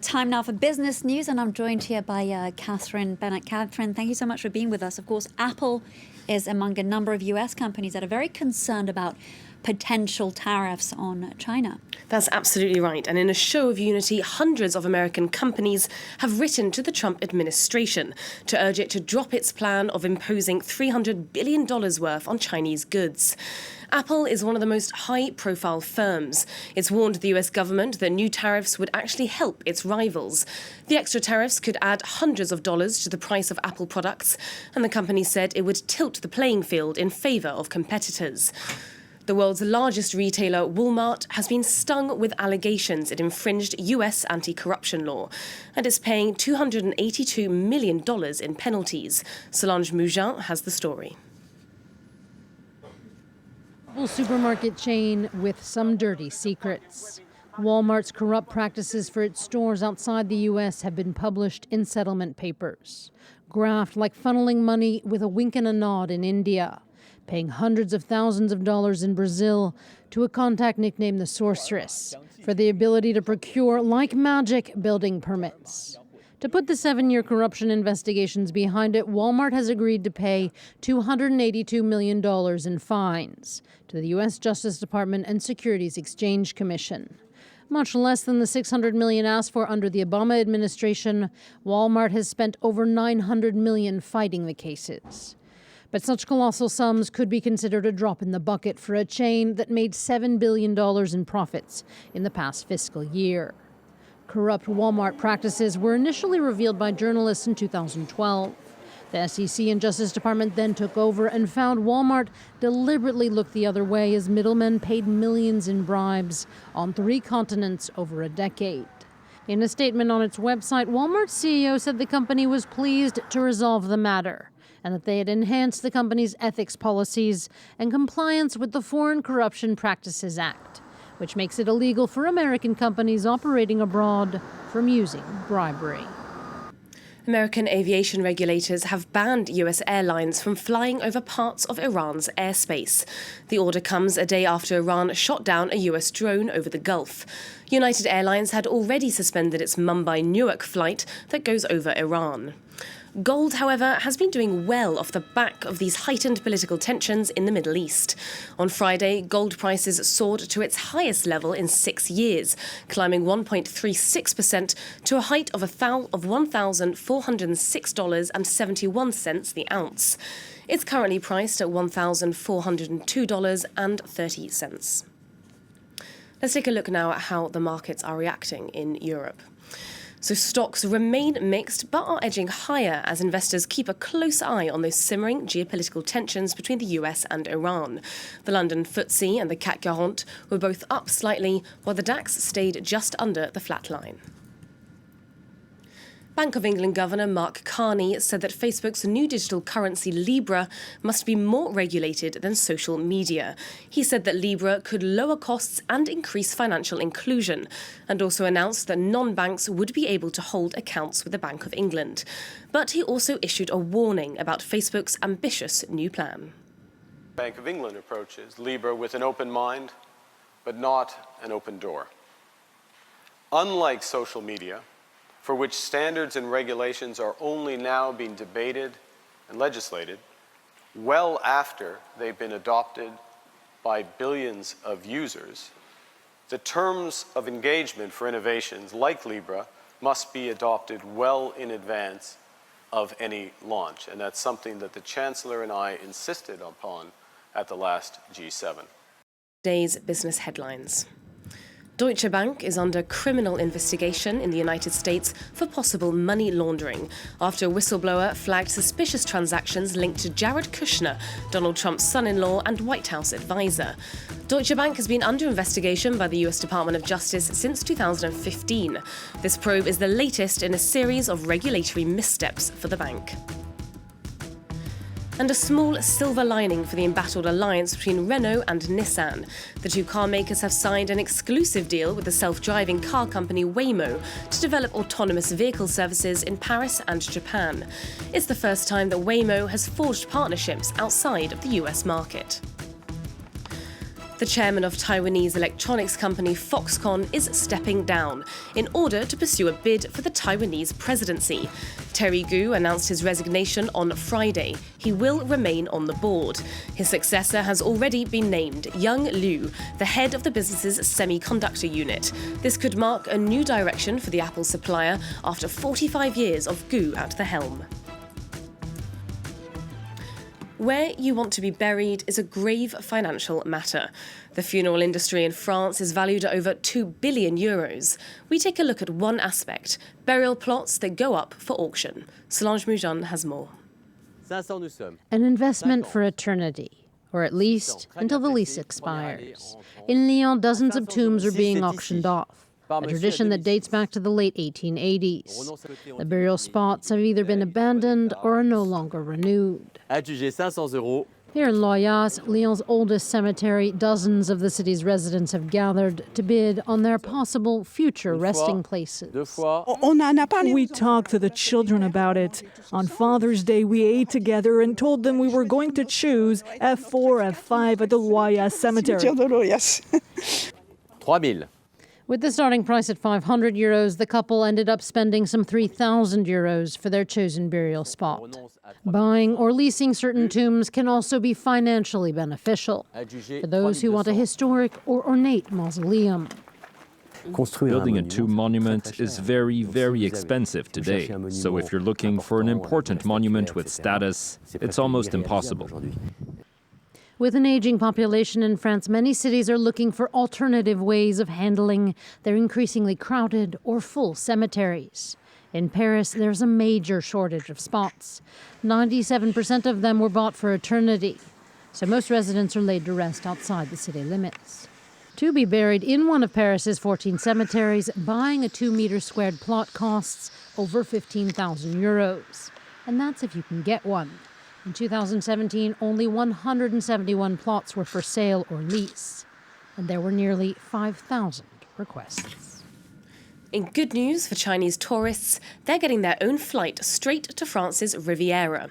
Time now for business news, and I'm joined here by Catherine Bennett. Catherine, thank you so much for being with us. Of course, Apple is among a number of US companies that are very concerned about potential tariffs on China. That's absolutely right. And in a show of unity, hundreds of American companies have written to the Trump administration to urge it to drop its plan of imposing $300 billion worth on Chinese goods. Apple is one of the most high-profile firms. It's warned the US government that new tariffs would actually help its rivals. The extra tariffs could add hundreds of dollars to the price of Apple products, and the company said it would tilt the playing field in favour of competitors. The world's largest retailer, Walmart, has been stung with allegations it infringed US anti-corruption law and is paying $282 million in penalties. Solange Mougin has the story. Supermarket chain with some dirty secrets. Walmart's corrupt practices for its stores outside the U.S. have been published in settlement papers, graphed like funneling money with a wink and a nod in India, paying hundreds of thousands of dollars in Brazil to a contact nicknamed the Sorceress for the ability to procure, like magic, building permits. To put the 7-year corruption investigations behind it, Walmart has agreed to pay $282 million in fines to the U.S. Justice Department and Securities Exchange Commission. Much less than the $600 million asked for under the Obama administration, Walmart has spent over $900 million fighting the cases. But such colossal sums could be considered a drop in the bucket for a chain that made $7 billion in profits in the past fiscal year. Corrupt Walmart practices were initially revealed by journalists in 2012. The SEC and Justice Department then took over and found Walmart deliberately looked the other way as middlemen paid millions in bribes on 3 continents over a decade. In a statement on its website, Walmart's CEO said the company was pleased to resolve the matter and that they had enhanced the company's ethics policies and compliance with the Foreign Corruption Practices Act, which makes it illegal for American companies operating abroad from using bribery. American aviation regulators have banned US airlines from flying over parts of Iran's airspace. The order comes a day after Iran shot down a US drone over the Gulf. United Airlines had already suspended its Mumbai-Newark flight that goes over Iran. Gold, however, has been doing well off the back of these heightened political tensions in the Middle East. On Friday, gold prices soared to its highest level in 6 years, climbing 1.36% to a height of $1,406.71 the ounce. It's currently priced at $1,402.30. Let's take a look now at how the markets are reacting in Europe. So stocks remain mixed but are edging higher as investors keep a close eye on those simmering geopolitical tensions between the US and Iran. The London FTSE and the CAC 40 were both up slightly, while the DAX stayed just under the flat line. Bank of England Governor Mark Carney said that Facebook's new digital currency Libra must be more regulated than social media. He said that Libra could lower costs and increase financial inclusion, and also announced that non-banks would be able to hold accounts with the Bank of England. But he also issued a warning about Facebook's ambitious new plan. Bank of England approaches Libra with an open mind, but not an open door. Unlike social media, for which standards and regulations are only now being debated and legislated well after they've been adopted by billions of users, the terms of engagement for innovations like Libra must be adopted well in advance of any launch. And that's something that the Chancellor and I insisted upon at the last G7. Today's business headlines. Deutsche Bank is under criminal investigation in the United States for possible money laundering after a whistleblower flagged suspicious transactions linked to Jared Kushner, Donald Trump's son-in-law and White House advisor. Deutsche Bank has been under investigation by the US Department of Justice since 2015. This probe is the latest in a series of regulatory missteps for the bank. And a small silver lining for the embattled alliance between Renault and Nissan. The two car makers have signed an exclusive deal with the self-driving car company Waymo to develop autonomous vehicle services in Paris and Japan. It's the first time that Waymo has forged partnerships outside of the US market. The chairman of Taiwanese electronics company Foxconn is stepping down in order to pursue a bid for the Taiwanese presidency. Terry Gu announced his resignation on Friday. He will remain on the board. His successor has already been named, Young Liu, the head of the business's semiconductor unit. This could mark a new direction for the Apple supplier after 45 years of Gu at the helm. Where you want to be buried is a grave financial matter. The funeral industry in France is valued at over €2 billion. We take a look at one aspect, burial plots that go up for auction. Solange Moujon has more. An investment for eternity, or at least until the lease expires. In Lyon, dozens of tombs are being auctioned off, a tradition that dates back to the late 1880s. The burial spots have either been abandoned or are no longer renewed. Here in Loyasse, Lyon's oldest cemetery, dozens of the city's residents have gathered to bid on their possible future resting places. We talked to the children about it. On Father's Day, we ate together and told them we were going to choose F4, F5 at the Loyasse Cemetery. 3000. With the starting price at €500, the couple ended up spending some €3,000 for their chosen burial spot. Buying or leasing certain tombs can also be financially beneficial for those who want a historic or ornate mausoleum. Building a tomb monument is very, very expensive today. So if you're looking for an important monument with status, it's almost impossible. With an aging population in France, many cities are looking for alternative ways of handling their increasingly crowded or full cemeteries. In Paris, there's a major shortage of spots. 97% of them were bought for eternity, so most residents are laid to rest outside the city limits. To be buried in one of Paris's 14 cemeteries, buying a 2-meter squared plot costs over €15,000. And that's if you can get one. In 2017, only 171 plots were for sale or lease, and there were nearly 5,000 requests. In good news for Chinese tourists, they're getting their own flight straight to France's Riviera.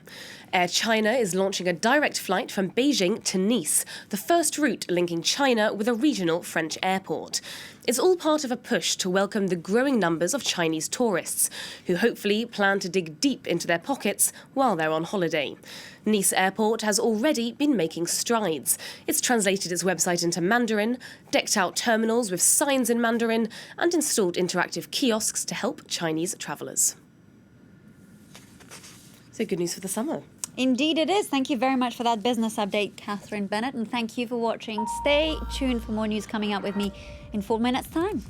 Air China is launching a direct flight from Beijing to Nice, the first route linking China with a regional French airport. It's all part of a push to welcome the growing numbers of Chinese tourists, who hopefully plan to dig deep into their pockets while they're on holiday. Nice Airport has already been making strides. It's translated its website into Mandarin, decked out terminals with signs in Mandarin, and installed interactive kiosks to help Chinese travellers. So good news for the summer. Indeed it is. Thank you very much for that business update, Catherine Bennett, and thank you for watching. Stay tuned for more news coming up with me in 4 minutes' time.